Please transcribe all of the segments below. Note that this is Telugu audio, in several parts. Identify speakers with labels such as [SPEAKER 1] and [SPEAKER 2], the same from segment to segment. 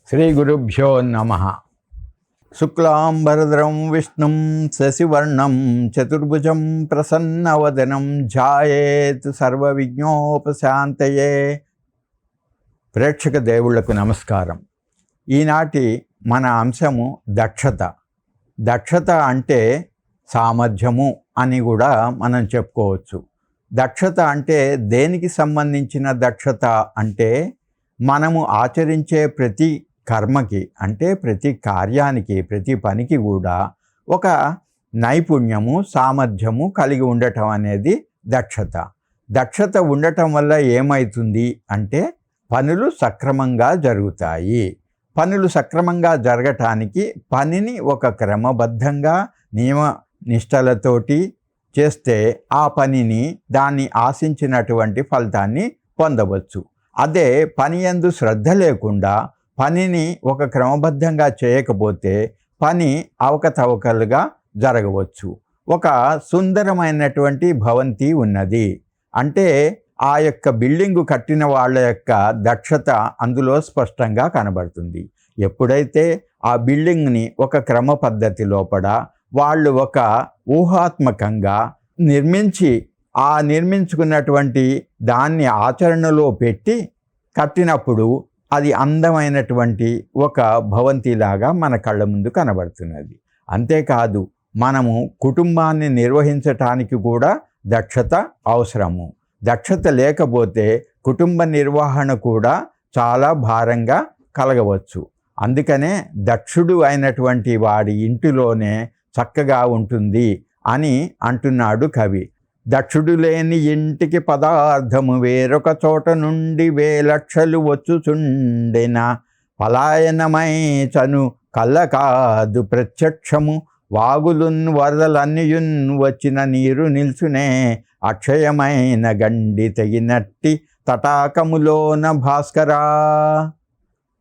[SPEAKER 1] శ్రీగురుభ్యో నమః. శుక్లాంబరధరం విష్ణుం శశివర్ణం చతుర్భుజం ప్రసన్నవదనం ధ్యాయేత్ సర్వవిఘ్నోపశాంతయే. ప్రేక్షక దేవుళ్లకు నమస్కారం. ఈనాటి మన అంశము దక్షత. దక్షత అంటే సామర్థ్యము అని కూడా మనం చెప్పుకోవచ్చు. దక్షత అంటే దేనికి సంబంధించిన దక్షత అంటే మనము ఆచరించే ప్రతి కర్మకి అంటే ప్రతి కార్యానికి ప్రతి పనికి కూడా ఒక నైపుణ్యము సామర్థ్యము కలిగి ఉండటం అనేది దక్షత. దక్షత ఉండటం వల్ల ఏమవుతుంది అంటే పనులు సక్రమంగా జరుగుతాయి. పనులు సక్రమంగా జరగటానికి పనిని ఒక క్రమబద్ధంగా నియమ నిష్టలతోటి చేస్తే ఆ పనిని దాన్ని ఆశించినటువంటి ఫలితాన్ని పొందవచ్చు. అదే పని యందు శ్రద్ధ లేకుండా పనిని ఒక క్రమబద్ధంగా చేయకపోతే పని అవకతవకలుగా జరగవచ్చు. ఒక సుందరమైనటువంటి భవంతి ఉన్నది అంటే ఆ యొక్క బిల్డింగు కట్టిన వాళ్ళ యొక్క దక్షత అందులో స్పష్టంగా కనబడుతుంది. ఎప్పుడైతే ఆ బిల్డింగ్ని ఒక క్రమ పద్ధతి లోపల వాళ్ళు ఒక ఊహాత్మకంగా నిర్మించుకున్నటువంటి దాన్ని ఆచరణలో పెట్టి కట్టినప్పుడు అది అందమైనటువంటి ఒక భవంతిలాగా మన కళ్ళ ముందు కనబడుతున్నది. అంతేకాదు మనము కుటుంబాన్ని నిర్వహించటానికి కూడా దక్షత అవసరము. దక్షత లేకపోతే కుటుంబ నిర్వహణ కూడా చాలా భారంగా కలగవచ్చు. అందుకనే దక్షుడు అయినటువంటి వాడి ఇంటిలోనే చక్కగా ఉంటుంది అని అంటున్నాడు కవి. దక్షుడు లేని ఇంటికి పదార్థము వేరొక చోట నుండి వేలక్షలు వచ్చుచుండెన పలాయనమై చను కళ్ళ కాదు ప్రత్యక్షము వాగులున్ వరదలన్నయున్ వచ్చిన నీరు నిల్చునే అక్షయమైన గండి తెగినట్టి తటాకములోన భాస్కరా.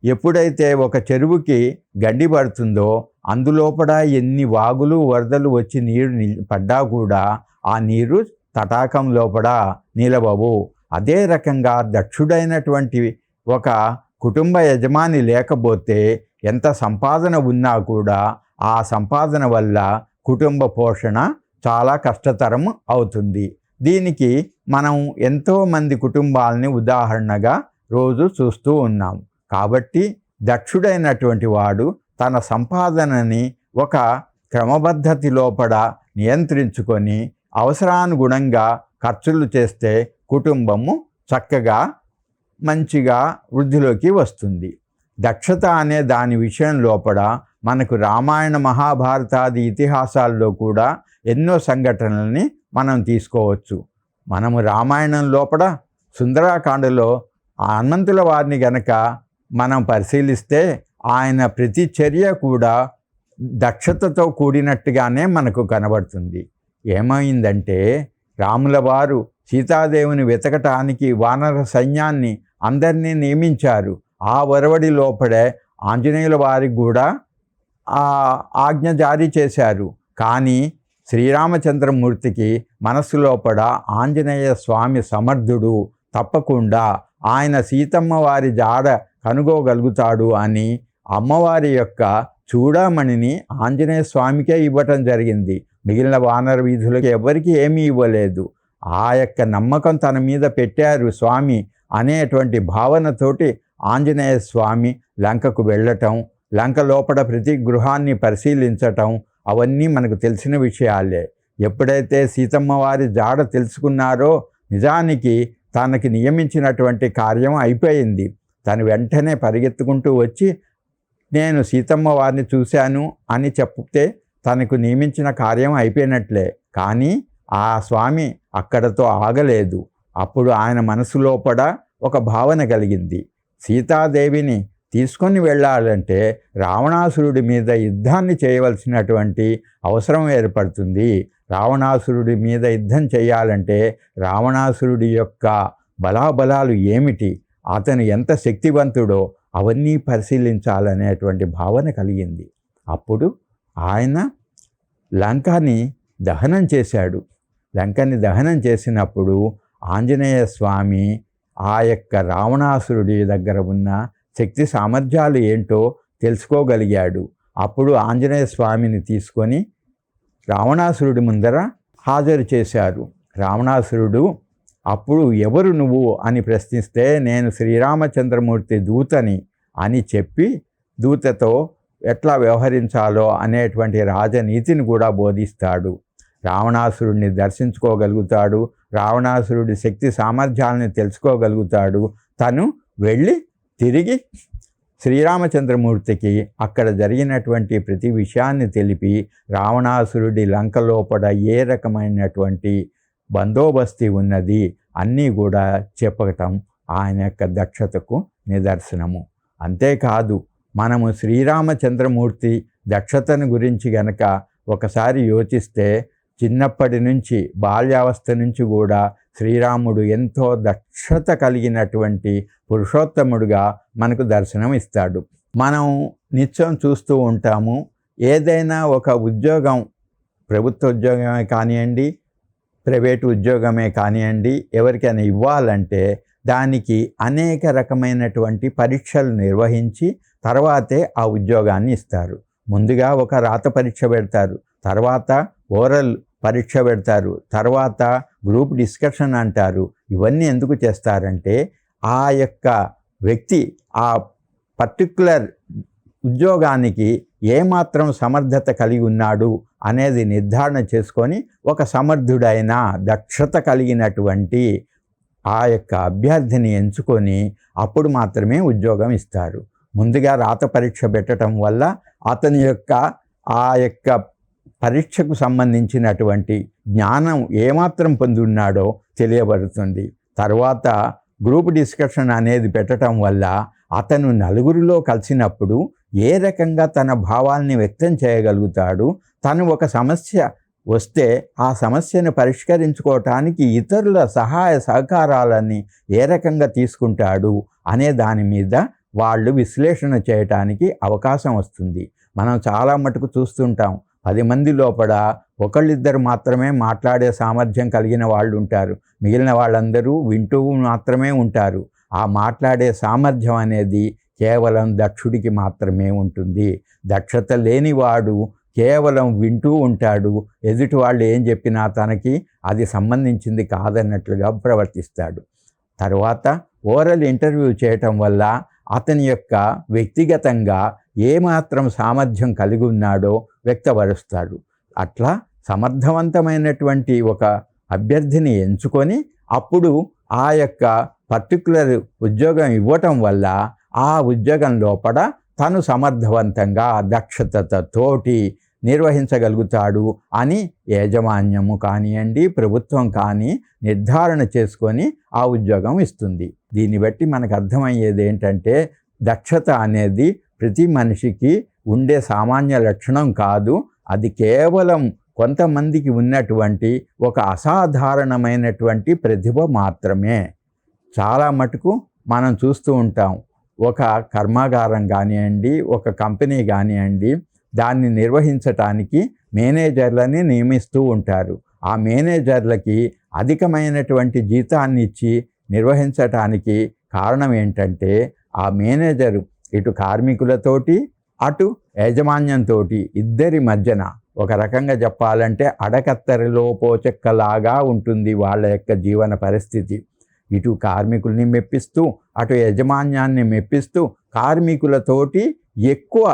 [SPEAKER 1] ఎప్పుడైతే ఒక చెరువుకి గండి పడుతుందో అందులోపల ఎన్ని వాగులు వరదలు వచ్చి నీరు పడ్డా కూడా ఆ నీరు తటాకం లోపల నిలవవు. అదే రకంగా దక్షుడైనటువంటి ఒక కుటుంబ యజమాని లేకపోతే ఎంత సంపాదన ఉన్నా కూడా ఆ సంపాదన వల్ల కుటుంబ పోషణ చాలా కష్టతరం అవుతుంది. దీనికి మనం ఎంతోమంది కుటుంబాలని ఉదాహరణగా రోజు చూస్తూ ఉన్నాం. కాబట్టి దక్షుడైనటువంటి వాడు తన సంపాదనని ఒక క్రమపద్ధతి లోపల నియంత్రించుకొని అవసరానుగుణంగా ఖర్చులు చేస్తే కుటుంబము చక్కగా మంచిగా వృద్ధిలోకి వస్తుంది. దక్షత అనే దాని విషయం లోపల మనకు రామాయణ మహాభారతాది ఇతిహాసాల్లో కూడా ఎన్నో సంఘటనల్ని మనం తీసుకోవచ్చు. మనము రామాయణం లోపల సుందరాకాండలో హనుమంతుల వారిని గనక మనం పరిశీలిస్తే ఆయన ప్రతి చర్య కూడా దక్షతతో కూడినట్టుగానే మనకు కనబడుతుంది. ఏమైందంటే రాముల వారు సీతాదేవిని వెతకటానికి వానర సైన్యాన్ని అందరినీ నియమించారు. ఆ వరవడి లోపలే ఆంజనేయుల వారికి కూడా ఆ ఆజ్ఞ జారీ చేశారు. కానీ శ్రీరామచంద్రమూర్తికి మనస్సు లోపల ఆంజనేయ స్వామి సమర్థుడు, తప్పకుండా ఆయన సీతమ్మ వారి జాడ కనుగోగలుగుతాడు అని అమ్మవారి యొక్క చూడామణిని ఆంజనేయ స్వామికే ఇవ్వటం జరిగింది. మిగిలిన వానర వీధులకు ఎవరికి ఏమీ ఇవ్వలేదు. ఆ యొక్క నమ్మకం తన మీద పెట్టారు స్వామి అనేటువంటి భావనతోటి ఆంజనేయ స్వామి లంకకు వెళ్ళటం, లంక లోపల ప్రతి గృహాన్ని పరిశీలించటం అవన్నీ మనకు తెలిసిన విషయాలే. ఎప్పుడైతే సీతమ్మ వారి జాడ తెలుసుకున్నారో నిజానికి తనకి నియమించినటువంటి కార్యం అయిపోయింది. తను వెంటనే పరిగెత్తుకుంటూ వచ్చి నేను సీతమ్మ వారిని చూశాను అని చెప్తే తనకు నియమించిన కార్యం అయిపోయినట్లే. కానీ ఆ స్వామి అక్కడతో ఆగలేదు. అప్పుడు ఆయన మనసు లోపల ఒక భావన కలిగింది. సీతాదేవిని తీసుకొని వెళ్ళాలంటే రావణాసురుడి మీద యుద్ధాన్ని చేయవలసినటువంటి అవసరం ఏర్పడుతుంది. రావణాసురుడి మీద యుద్ధం చేయాలంటే రావణాసురుడి యొక్క బలాబలాలు ఏమిటి, అతను ఎంత శక్తివంతుడో అవన్నీ పరిశీలించాలనేటువంటి భావన కలిగింది. అప్పుడు ఆయన లంకని దహనం చేశాడు. లంకని దహనం చేసినప్పుడు ఆంజనేయ స్వామి ఆ యొక్క రావణాసురుడి దగ్గర ఉన్న శక్తి సామర్థ్యాలు ఏంటో తెలుసుకోగలిగాడు. అప్పుడు ఆంజనేయ స్వామిని తీసుకొని రావణాసురుడి ముందర హాజరు చేశారు. రావణాసురుడు అప్పుడు ఎవరు నువ్వు అని ప్రశ్నిస్తే నేను శ్రీరామచంద్రమూర్తి దూతని అని చెప్పి దూతతో ఎట్లా వ్యవహరించాలో అనేటువంటి రాజనీతిని కూడా బోధిస్తాడు. రావణాసురుడిని దర్శించుకోగలుగుతాడు. రావణాసురుడి శక్తి సామర్థ్యాలను తెలుసుకోగలుగుతాడు. తను వెళ్ళి తిరిగి శ్రీరామచంద్రమూర్తికి అక్కడ జరిగినటువంటి ప్రతి విషయాన్ని తెలిపి రావణాసురుడి లంక లోపల ఏ రకమైనటువంటి బందోబస్తీ ఉన్నది అన్నీ కూడా చెప్పటం ఆయన యొక్క దక్షతకు నిదర్శనము. అంతేకాదు మనము శ్రీరామచంద్రమూర్తి దక్షతను గురించి గనక ఒకసారి యోచిస్తే చిన్నప్పటి నుంచి బాల్యావస్థ నుంచి కూడా శ్రీరాముడు ఎంతో దక్షత కలిగినటువంటి పురుషోత్తముడుగా మనకు దర్శనం ఇస్తాడు. మనం నిత్యం చూస్తూ ఉంటాము, ఏదైనా ఒక ఉద్యోగం, ప్రభుత్వ ఉద్యోగమే కానివ్వండి, ప్రైవేటు ఉద్యోగమే కానివ్వండి, ఎవరికైనా ఇవ్వాలంటే దానికి అనేక రకమైనటువంటి పరీక్షలు నిర్వహించి తర్వాతే ఆ ఉద్యోగాన్ని ఇస్తారు. ముందుగా ఒక రాత పరీక్ష పెడతారు, తర్వాత ఓరల్ పరీక్ష పెడతారు, తర్వాత గ్రూప్ డిస్కషన్ అంటారు. ఇవన్నీ ఎందుకు చేస్తారంటే ఆ యొక్క వ్యక్తి ఆ పర్టిక్యులర్ ఉద్యోగానికి ఏమాత్రం సమర్థత కలిగి ఉన్నాడు అనేది నిర్ధారణ చేసుకొని ఒక సమర్థుడైన దక్షత కలిగినటువంటి ఆ యొక్క అభ్యర్థిని ఎంచుకొని అప్పుడు మాత్రమే ఉద్యోగం ఇస్తారు. ముందుగా రాత పరీక్ష పెట్టడం వల్ల అతని యొక్క ఆ యొక్క పరీక్షకు సంబంధించినటువంటి జ్ఞానం ఏమాత్రం పొంది ఉన్నాడో తెలియబడుతుంది. తర్వాత గ్రూప్ డిస్కషన్ అనేది పెట్టడం వల్ల అతను నలుగురిలో కలిసినప్పుడు ఏ రకంగా తన భావాల్ని వ్యక్తం చేయగలుగుతాడు, తను ఒక సమస్య వస్తే ఆ సమస్యను పరిష్కరించుకోవటానికి ఇతరుల సహాయ సహకారాలని ఏ రకంగా తీసుకుంటాడు అనే దాని మీద వాళ్ళు విశ్లేషణ చేయటానికి అవకాశం వస్తుంది. మనం చాలా మటుకు చూస్తుంటాం, 10 మంది లోపల ఒకళ్ళిద్దరు మాత్రమే మాట్లాడే సామర్థ్యం కలిగిన వాళ్ళు ఉంటారు, మిగిలిన వాళ్ళందరూ వింటూ మాత్రమే ఉంటారు. ఆ మాట్లాడే సామర్థ్యం అనేది కేవలం దక్షుడికి మాత్రమే ఉంటుంది. దక్షత లేనివాడు కేవలం వింటూ ఉంటాడు, ఎదుటి వాళ్ళు ఏం చెప్పినా తనకి అది సంబంధించింది కాదన్నట్లుగా ప్రవర్తిస్తాడు. తర్వాత ఓరల్ ఇంటర్వ్యూ చేయటం వల్ల అతని యొక్క వ్యక్తిగతంగా ఏమాత్రం సామర్థ్యం కలిగి ఉన్నాడో వ్యక్తపరుస్తాడు. అట్లా సమర్థవంతమైనటువంటి ఒక అభ్యర్థిని ఎంచుకొని అప్పుడు ఆ యొక్క పర్టిక్యులర్ ఉద్యోగం ఇవ్వటం వల్ల ఆ ఉద్యోగం లోపల తను సమర్థవంతంగా దక్షతతోటి నిర్వహించగలుగుతాడు అని యాజమాన్యము కానివ్వండి, ప్రభుత్వం కానీ నిర్ధారణ చేసుకొని ఆ ఉద్యోగం ఇస్తుంది. దీన్ని బట్టి మనకు అర్థమయ్యేది ఏంటంటే దక్షత అనేది ప్రతి మనిషికి ఉండే సామాన్య లక్షణం కాదు, అది కేవలం కొంతమందికి ఉన్నటువంటి ఒక అసాధారణమైనటువంటి ప్రతిభ మాత్రమే. చాలా మటుకు మనం చూస్తూ ఉంటాం, ఒక కర్మాగారం కానివ్వండి, ఒక కంపెనీ కానివ్వండి, దాన్ని నిర్వహించటానికి మేనేజర్లని నియమిస్తూ ఉంటారు. ఆ మేనేజర్లకి అధికమైనటువంటి జీతాన్ని ఇచ్చి నిర్వహించటానికి కారణం ఏంటంటే ఆ మేనేజరు ఇటు కార్మికులతోటి అటు యాజమాన్యంతో ఇద్దరి మధ్యన ఒక రకంగా చెప్పాలంటే అడకత్తెరలో పోచెక్కలాగా ఉంటుంది వాళ్ళ యొక్క జీవన పరిస్థితి. ఇటు కార్మికుల్ని మెప్పిస్తూ అటు యాజమాన్యాన్ని మెప్పిస్తూ కార్మికులతోటి ఎక్కువ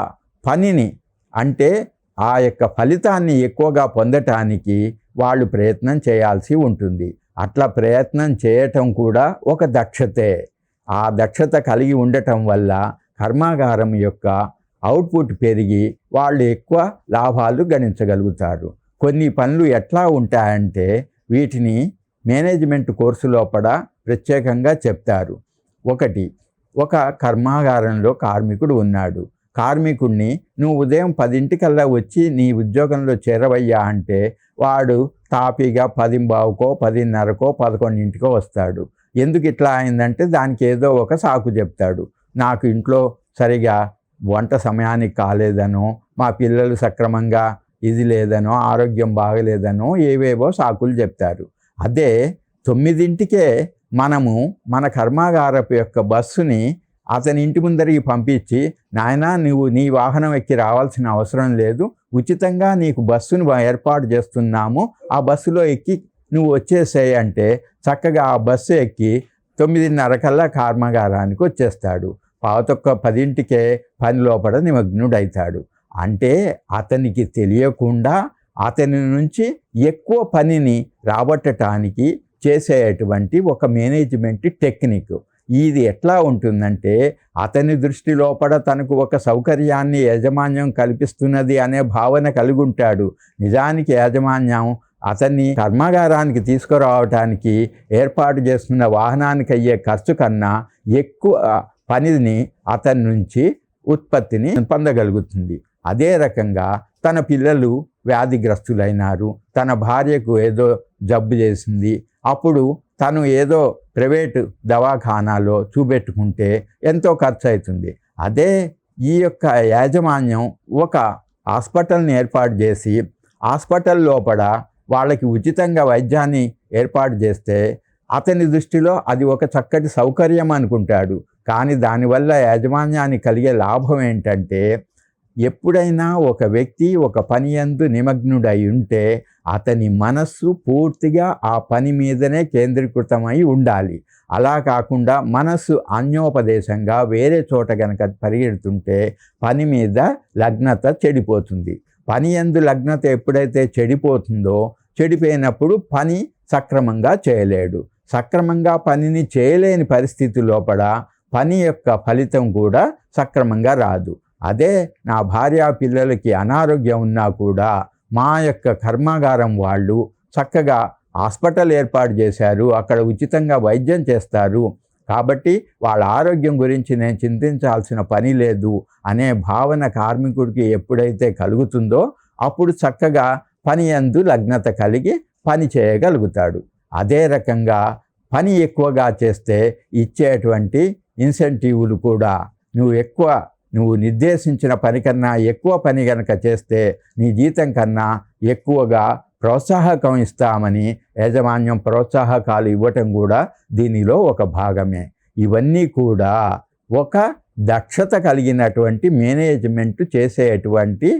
[SPEAKER 1] పనిని అంటే ఆ యొక్క ఫలితాన్ని ఎక్కువగా పొందటానికి వాళ్ళు ప్రయత్నం చేయాల్సి ఉంటుంది. అట్లా ప్రయత్నం చేయటం కూడా ఒక దక్షతే. ఆ దక్షత కలిగి ఉండటం వల్ల కర్మాగారం యొక్క అవుట్పుట్ పెరిగి వాళ్ళు ఎక్కువ లాభాలు గణించగలుగుతారు. కొన్ని పనులు ఎట్లా ఉంటాయంటే వీటిని మేనేజ్మెంట్ కోర్సు లోపల ప్రత్యేకంగా చెప్తారు. ఒక కర్మాగారంలో కార్మికుడు ఉన్నాడు. కార్మికుడిని నువ్వు ఉదయం 10 వచ్చి నీ ఉద్యోగంలో చేరవయ్యా అంటే వాడు తాపీగా 10:15కో 10:30కో 11కో వస్తాడు. ఎందుకు ఇట్లా అయిందంటే దానికి ఏదో ఒక సాకు చెప్తాడు. నాకు ఇంట్లో సరిగా వంట సమయానికి కాలేదనో, మా పిల్లలు సక్రమంగా ఇది లేదనో, ఆరోగ్యం బాగలేదనో ఏవేవో సాకులు చెప్తారు. అదే 9కే మనము మన కర్మాగారపు యొక్క బస్సుని అతని ఇంటి ముందరికి పంపించి, నాయనా నువ్వు నీ వాహనం ఎక్కి రావాల్సిన అవసరం లేదు, ఉచితంగా నీకు బస్సును ఏర్పాటు చేస్తున్నాము, ఆ బస్సులో ఎక్కి నువ్వు వచ్చేసేయి అంటే చక్కగా ఆ బస్సు ఎక్కి 9:30 కల్లా కర్మాగారానికి వచ్చేస్తాడు. 9:10కే పని లోపల నిమగ్నుడవుతాడు. అంటే అతనికి తెలియకుండా అతని నుంచి ఎక్కువ పనిని రాబట్టడానికి చేసేటువంటి ఒక మేనేజ్మెంట్ టెక్నిక్. ఇది ఎట్లా ఉంటుందంటే, అతని దృష్టి లోపల తనకు ఒక సౌకర్యాన్ని యాజమాన్యం కల్పిస్తున్నది అనే భావన కలిగి ఉంటాడు. నిజానికి యాజమాన్యం అతన్ని కర్మాగారానికి తీసుకురావటానికి ఏర్పాటు చేస్తున్న వాహనానికి అయ్యే ఖర్చు కన్నా ఎక్కువ పనిని అతని నుంచి ఉత్పత్తిని పొందగలుగుతుంది. అదే రకంగా తన పిల్లలు వ్యాధిగ్రస్తులైనారు, తన భార్యకు ఏదో జబ్బు చేసింది, అప్పుడు తను ఏదో ప్రైవేటు దవాఖానాలో చూపెట్టుకుంటే ఎంతో ఖర్చు అవుతుంది. అదే ఈ యొక్క యాజమాన్యం ఒక హాస్పిటల్ని ఏర్పాటు చేసి హాస్పిటల్ లోపల వాళ్ళకి ఉచితంగా వైద్యాన్ని ఏర్పాటు చేస్తే అతని దృష్టిలో అది ఒక చక్కటి సౌకర్యం అనుకుంటాడు. కానీ దానివల్ల యాజమాన్యానికి కలిగే లాభం ఏంటంటే, ఎప్పుడైనా ఒక వ్యక్తి ఒక పని యందు నిమగ్నుడై ఉంటే అతని మనస్సు పూర్తిగా ఆ పని మీదనే కేంద్రీకృతమై ఉండాలి. అలా కాకుండా మనస్సు అన్యోపదేశంగా వేరే చోట కనుక పరిగెడుతుంటే పని మీద లగ్నత చెడిపోతుంది. పని యందు లగ్నత ఎప్పుడైతే చెడిపోతుందో, చెడిపోయినప్పుడు పని సక్రమంగా చేయలేడు. సక్రమంగా పనిని చేయలేని పరిస్థితి లోపల పని యొక్క ఫలితం కూడా సక్రమంగా రాదు. అదే నా భార్య పిల్లలకి అనారోగ్యం ఉన్నా కూడా మా యొక్క కర్మాగారం వాళ్ళు చక్కగా హాస్పిటల్ ఏర్పాటు చేశారు, అక్కడ ఉచితంగా వైద్యం చేస్తారు, కాబట్టి వాళ్ళ ఆరోగ్యం గురించి నేను చింతించాల్సిన పని లేదు అనే భావన కార్మికుడికి ఎప్పుడైతే కలుగుతుందో అప్పుడు చక్కగా పని యందు లగ్నత కలిగి పని చేయగలుగుతాడు. అదే రకంగా పని ఎక్కువగా చేస్తే ఇచ్చేటువంటి ఇన్సెంటివ్లు కూడా నువ్వు నిర్దేశించిన పని కన్నా ఎక్కువ పని కనుక చేస్తే నీ జీతం కన్నా ఎక్కువగా ప్రోత్సాహకం ఇస్తామని యాజమాన్యం ప్రోత్సాహకాలు ఇవ్వటం కూడా దీనిలో ఒక భాగమే. ఇవన్నీ కూడా ఒక దక్షత కలిగినటువంటి మేనేజ్మెంట్ చేసేటువంటి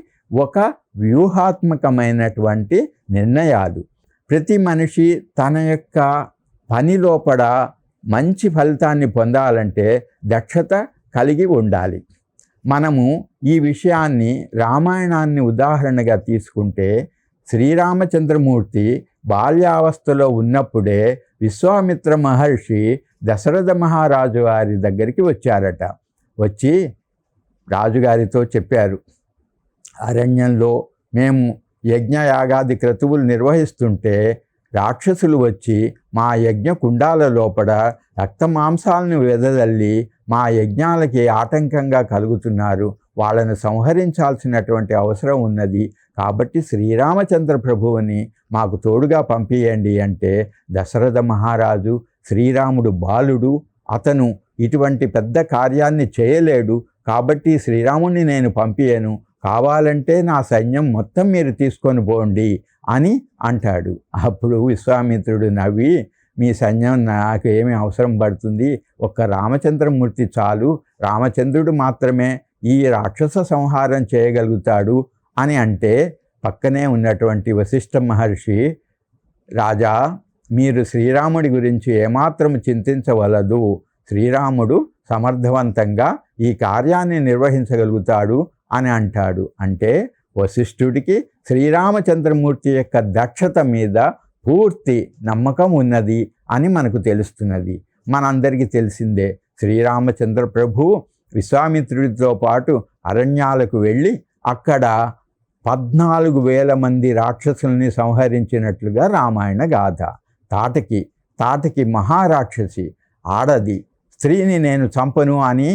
[SPEAKER 1] ఒక వ్యూహాత్మకమైనటువంటి నిర్ణయాలు. ప్రతి మనిషి తన యొక్క పని లోపల మంచి ఫలితాన్ని పొందాలంటే దక్షత కలిగి ఉండాలి. మనము ఈ విషయాన్ని రామాయణాన్ని ఉదాహరణగా తీసుకుంటే, శ్రీరామచంద్రమూర్తి బాల్యావస్థలో ఉన్నప్పుడే విశ్వామిత్ర మహర్షి దశరథ మహారాజు వారి దగ్గరికి వచ్చారట. వచ్చి రాజుగారితో చెప్పారు, అరణ్యంలో మేము యజ్ఞయాగాది క్రతువులు నిర్వహిస్తుంటే రాక్షసులు వచ్చి మా యజ్ఞ కుండాల లోపల రక్తమాంసాలను వెదజల్లి మా యజ్ఞాలకి ఆటంకంగా కలుగుతున్నారు, వాళ్ళను సంహరించాల్సినటువంటి అవసరం ఉన్నది, కాబట్టి శ్రీరామచంద్ర ప్రభువుని మాకు తోడుగా పంపియండి అంటే, దశరథ మహారాజు శ్రీరాముడు బాలుడు, అతను ఇటువంటి పెద్ద కార్యాన్ని చేయలేడు, కాబట్టి శ్రీరాముడిని నేను పంపియను, కావాలంటే నా సైన్యం మొత్తం మీరు తీసుకొని పోండి అని అంటాడు. అప్పుడు విశ్వామిత్రుడు నవ్వి, మీ సైన్యం నాకు ఏమి అవసరం పడుతుంది, ఒక్క రామచంద్రమూర్తి చాలు, రామచంద్రుడు మాత్రమే ఈ రాక్షస సంహారం చేయగలుగుతాడు అని అంటే, పక్కనే ఉన్నటువంటి వశిష్ఠ మహర్షి, రాజా మీరు శ్రీరాముడి గురించి ఏమాత్రం చింతించవలదు, శ్రీరాముడు సమర్థవంతంగా ఈ కార్యాన్ని నిర్వహించగలుగుతాడు అని అంటాడు. అంటే వశిష్ఠుడికి శ్రీరామచంద్రమూర్తి యొక్క దక్షత మీద పూర్తి నమ్మకం ఉన్నది అని మనకు తెలుస్తున్నది. మనందరికీ తెలిసిందే, శ్రీరామచంద్ర ప్రభు విశ్వామిత్రుడితో పాటు అరణ్యాలకు వెళ్ళి అక్కడ 14,000 మంది రాక్షసుల్ని సంహరించినట్లుగా రామాయణ గాథ. తాటకి మహారాక్షసి, ఆడది, స్త్రీని నేను చంపను అని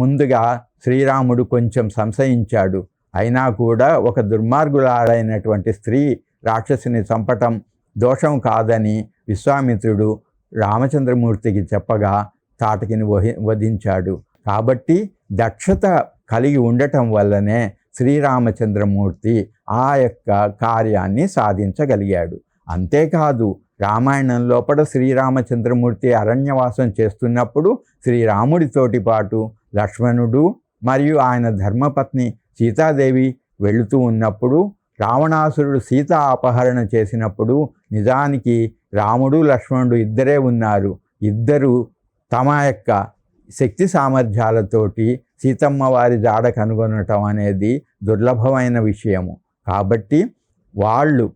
[SPEAKER 1] ముందుగా శ్రీరాముడు కొంచెం సంశయించాడు. అయినా కూడా ఒక దుర్మార్గులాడైనటువంటి స్త్రీ రాక్షసిని చంపటం దోషం కాదని విశ్వామిత్రుడు రామచంద్రమూర్తికి చెప్పగా తాటకిని వధించాడు. కాబట్టి దక్షత కలిగి ఉండటం వల్లనే శ్రీరామచంద్రమూర్తి ఆ యొక్క కార్యాన్ని సాధించగలిగాడు. అంతేకాదు, రామాయణం లోపల శ్రీరామచంద్రమూర్తి అరణ్యవాసం చేస్తున్నప్పుడు శ్రీరాముడితోటి పాటు లక్ష్మణుడు మరియు ఆయన ధర్మపత్ని సీతాదేవి వెళుతూ ఉన్నప్పుడు రావణాసురుడు సీత అపహరణ చేసినప్పుడు నిజానికి రాముడు లక్ష్మణుడు ఇద్దరే ఉన్నారు. ఇద్దరు తమ యొక్క శక్తి సామర్థ్యాలతోటి సీతమ్మ వారి జాడ కనుగొనటం అనేది దుర్లభమైన విషయము. కాబట్టి వాళ్ళు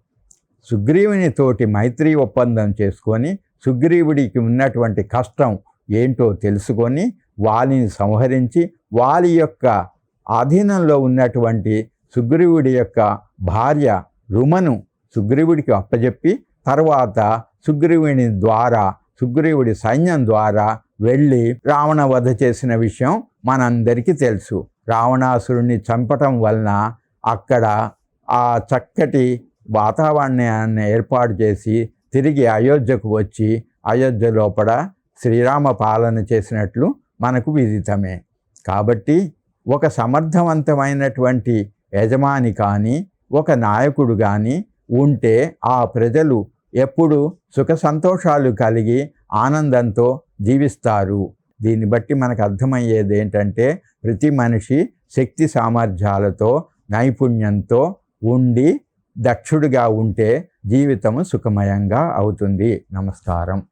[SPEAKER 1] సుగ్రీవునితోటి మైత్రి ఒప్పందం చేసుకొని సుగ్రీవుడికి ఉన్నటువంటి కష్టం ఏంటో తెలుసుకొని వాలిని సంహరించి వాలి యొక్క ఆధీనంలో ఉన్నటువంటి సుగ్రీవుడి యొక్క భార్య రుమను సుగ్రీవుడికి అప్పజెప్పి తర్వాత సుగ్రీవుడి సైన్యం ద్వారా వెళ్ళి రావణ వధ చేసిన విషయం మనందరికీ తెలుసు. రావణాసురుణ్ణి చంపటం వలన అక్కడ ఆ చక్కటి వాతావరణాన్ని ఏర్పాటు చేసి తిరిగి అయోధ్యకు వచ్చి అయోధ్య లోపల శ్రీరామ పాలన చేసినట్లు మనకు విదితమే. కాబట్టి ఒక సమర్థవంతమైనటువంటి యజమాని కానీ ఒక నాయకుడు కానీ ఉంటే ఆ ప్రజలు ఎప్పుడు సుఖ సంతోషాలు కలిగి ఆనందంతో జీవిస్తారు. దీన్ని బట్టి మనకు అర్థమయ్యేది ఏంటంటే ప్రతి మనిషి శక్తి సామర్థ్యాలతో నైపుణ్యంతో ఉండి దక్షుడిగా ఉంటే జీవితము సుఖమయంగా అవుతుంది. నమస్కారం.